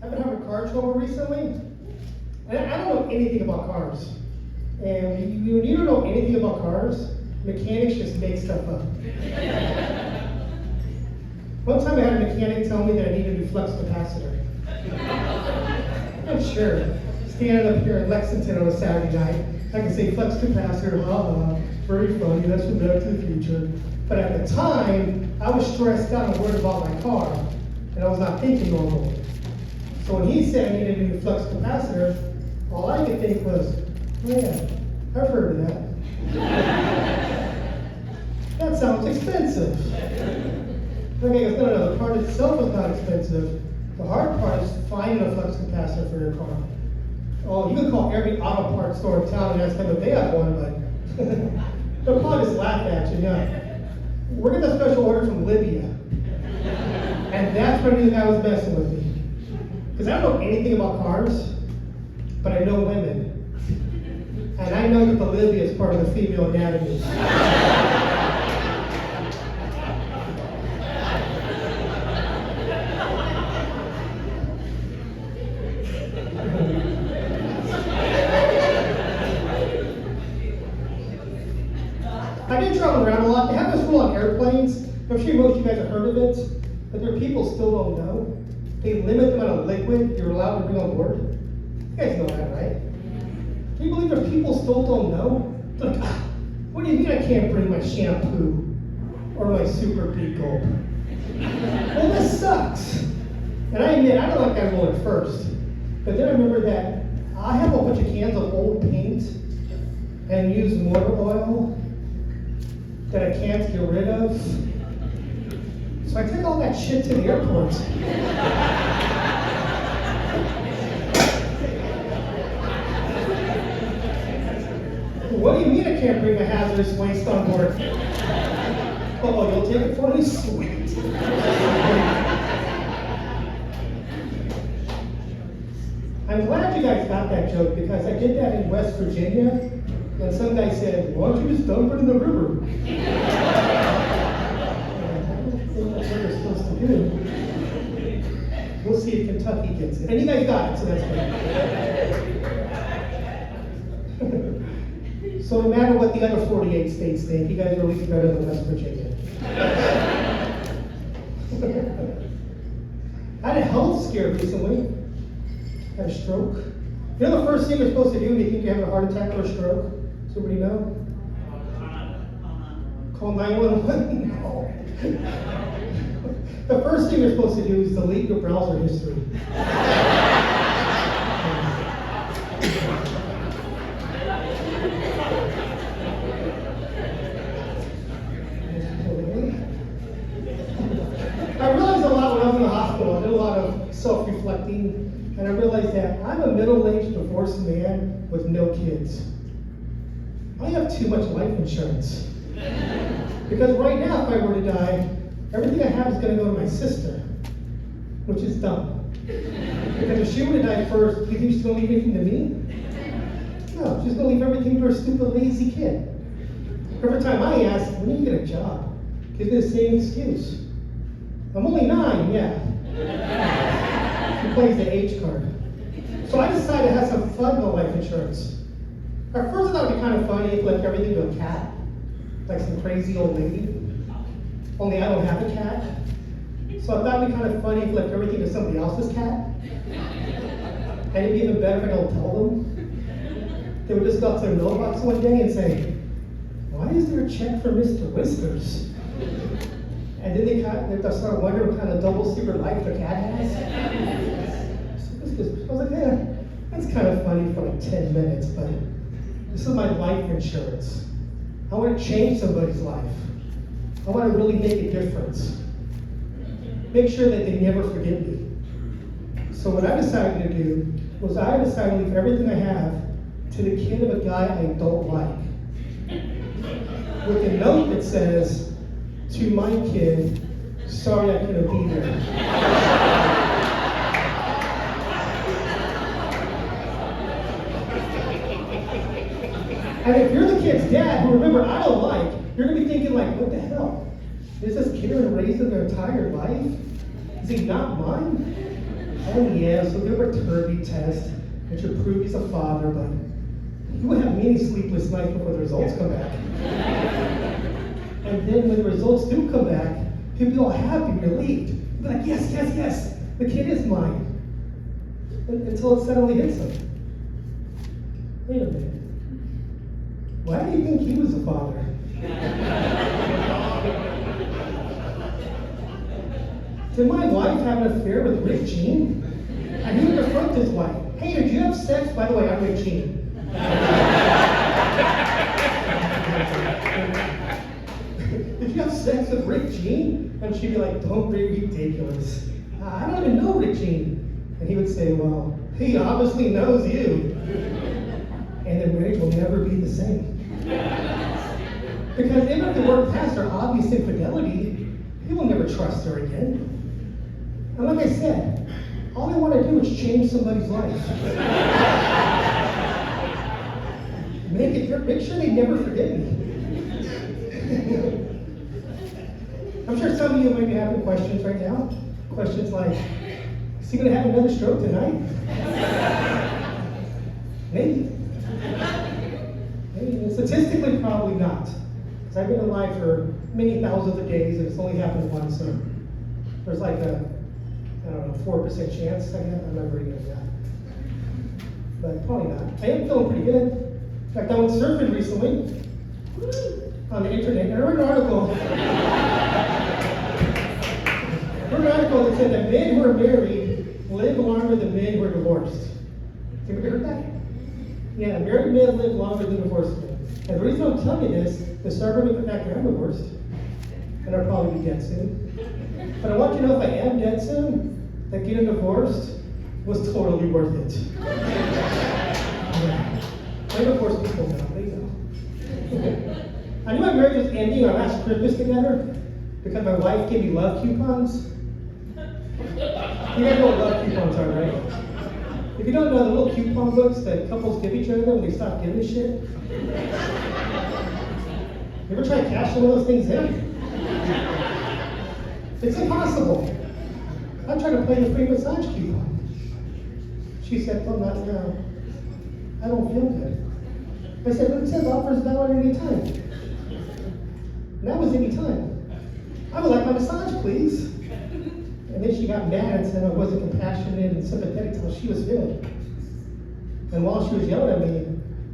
I've been having car trouble recently, and I don't know anything about cars. And when you don't know anything about cars, mechanics just make stuff up. One time I had a mechanic tell me that I needed a new flux capacitor. I'm sure, standing up here in Lexington on a Saturday night, I can say flux capacitor, very funny, that's from Back to the Future. But at the time, I was stressed out and worried about my car, and I was not thinking normally. So when he said I needed a new flux capacitor, all I could think was, oh yeah, I've heard of that. That sounds expensive. Okay, it's no, the part itself is not expensive. The hard part is finding a flux capacitor for your car. Oh, you can call every auto parts store in town and ask them if they have one, but they'll probably just laugh at you. No. We're getting a special order from Libya. And that's when the guy was messing with me. Because I don't know anything about cars, but I know women. And I know that the Libya is part of the female anatomy. I've been traveling around a lot. They have this rule on airplanes. I'm sure most of you guys have heard of it, but there are people still don't know. They limit the amount of liquid you're allowed to bring on board. You guys know that, right? Can you believe there's people still don't know? They're like, what do you mean I can't bring my shampoo or my Super Big Gulp? Well, this sucks. And I admit, I don't like that rule at first. But then I remember that I have a bunch of cans of old paint and used motor oil that I can't get rid of. So I take all that shit to the airport. What do you mean I can't bring my hazardous waste on board? Oh, you'll take it for me? Sweet. I'm glad you guys got that joke because I did that in West Virginia. And some guy said, why don't you just dump it in the river? I don't think that's what you're supposed to do. We'll see if Kentucky gets it. And you guys got it, so that's good. So no matter what the other 48 states think, you guys are at least better than West Virginia. I had a health scare recently. I had a stroke. You know the first thing you're supposed to do when you think you have a heart attack or a stroke? Does everybody know? Call 911? No. The first thing you're supposed to do is delete your browser history. I realized a lot when I was in the hospital. I did a lot of self-reflecting, and I realized that I'm a middle-aged divorced man with no kids. I have too much life insurance. Because right now, if I were to die, everything I have is going to go to my sister, which is dumb. Because if she were to die first, do you think she's going to leave anything to me? No, she's going to leave everything to her stupid, lazy kid. Every time I ask, when do you get a job? Gives me the same excuse. I'm only 9, yeah. She plays the H card. So I decided to have some fun with life insurance. At first I thought it'd be kind of funny if like everything to a cat, like some crazy old lady. Only I don't have a cat. So I thought it'd be kind of funny if like everything to somebody else's cat. And it'd be even better if I don't tell them. They would just go up to their mailbox one day and say, why is there a check for Mr. Whiskers? And then they start wondering what kind of double secret life the cat has. I was like, yeah, that's kind of funny for like 10 minutes, but this is my life insurance. I want to change somebody's life. I want to really make a difference. Make sure that they never forget me. So what I decided to do was I decided to leave everything I have to the kid of a guy I don't like. With a note that says, to my kid, sorry I couldn't be there. And if you're the kid's dad, who remember I don't like, you're gonna be thinking like, what the hell? Is this kid been raised their entire life? Is he not mine? Oh yeah, so there were turvy tests, which would prove he's a father, but he would have many sleepless nights before the results come back. And then when the results do come back, he'd be all happy, relieved. He'd be like, yes, yes, yes, the kid is mine. Until it suddenly hits him. Wait a minute. Why do you think he was a father? Did my wife have an affair with Rick Jean? And he would confront his wife. Hey, did you have sex? By the way, I'm Rick Jean. Did you have sex with Rick Jean? And she'd be like, don't be ridiculous. I don't even know Rick Jean. And he would say, well, he obviously knows you. And the marriage will never be the same. Because even if the word past her obvious infidelity, he will never trust her again. And like I said, all I want to do is change somebody's life. Make sure they never forget me. I'm sure some of you might be having questions right now. Questions like, is he going to have another stroke tonight? Maybe. Maybe. And statistically, probably not. Because I've been alive for many thousands of days and it's only happened once. So there's like a, 4% chance. I'm not very good at that. But probably not. I am feeling pretty good. In fact, I went surfing recently on the internet. And I read an article. That said that men who are married live longer than men who are divorced. Have you ever heard that? Yeah, married men live longer than divorced men. And the reason I'm telling you this is start with the fact that I'm divorced. And I'll probably be dead soon. But I want you to know if I am dead soon, that getting divorced was totally worth it. Yeah. I divorce people now, they know. I knew my marriage was ending our last Christmas together because my wife gave me love coupons. You guys know what love coupons are, right? If you don't know the little coupon books that couples give each other when they stop giving a shit. You ever try cashing one of those things in? It's impossible. I tried to play the free massage coupon. She said, oh, not now. I don't feel good. I said, but it says offers valid at any time. And that was any time. I would like my massage, please. And then she got mad and said I wasn't compassionate and sympathetic to how she was feeling. And while she was yelling at me,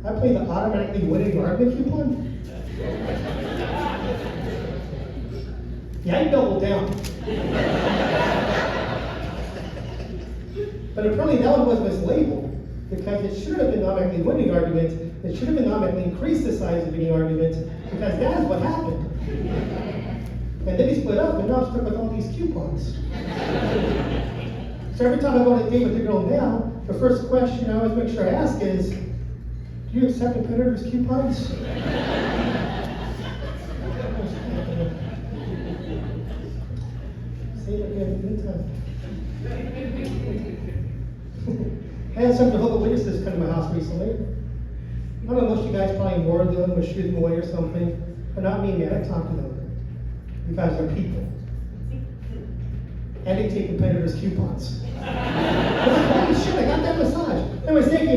I played the automatically winning argument coupon. Yeah, I doubled down. But apparently that one was mislabeled because it should have been automatically winning argument. It should have been automatically increased the size of any argument because that is what happened. And then he split up, and now I'm stuck with all these coupons. So every time I go on a date with a girl now, the first question I always make sure I ask is, do you accept competitors' coupons? Say it again, anytime. I had some Jehovah's Witnesses come to my house recently. I don't know, most of you guys probably more of them or shoot them away or something. But not me, man, I talk to them. Because they're people. And they take competitors' coupons. I was like, holy shit, I got that massage. Anyways, thank you.